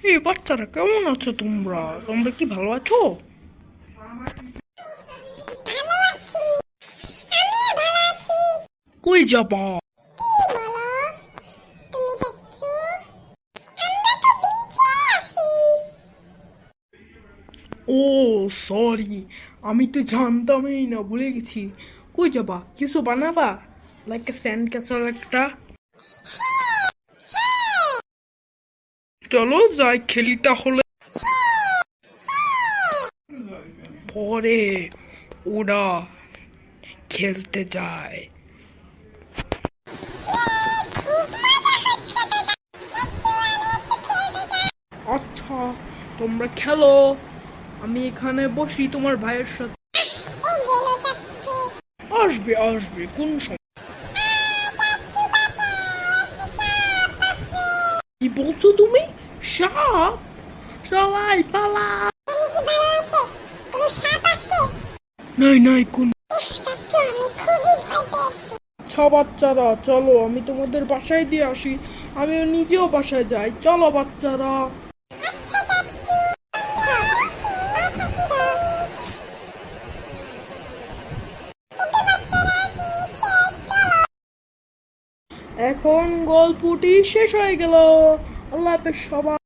এই বাচ্চারা কেমন আছো তোমরা? তোমরা কি ভালো আছো? ভালো আছি। আমিও ভালো আছি। কই যাবা? কি বলো? তুমি যাচ্ছ? আমরা তো বিচে আছি। ও সরি, আমি তো জানতামই না, ভুলে গেছি। কই যাবা? কিছু বানাবা? লাইক এ স্যান্ড ক্যাসেল একটা? চলো যাই খেলি তাহলে। পরে ওরা খেলতে যায়। আচ্ছা, তোমরা খেলো, আমি এখানে বসি তোমার ভাইয়ের সাথে। ও গেল চাচ্চু। আসবে আসবে, কোন সময়? চাচ্চু বাঁচাও, একটা সাপ আছে। কি বলছো তুমি? সাপ? সবাই পালা! তুমি কি ভালো আছে? কোনো সাপ আছে? নাই নাই, কোন? উফ চাচ্চু, আমি খুবই ভয় পেয়েছি। আচ্ছা বাচ্চারা, চলো আমি তোমাদের বাসায় দিয়ে আসি। আমি নিজেও বাসায় যাই, চলো বাচ্চারা। আচ্ছা চাচ্চু। আচ্ছা। আচ্ছা। ওকে বাচ্চারা, এখনই শেষ, চলো। এখন গল্পটি শেষ হয়ে গেল। আল্লাহ হাফেজ সবাই।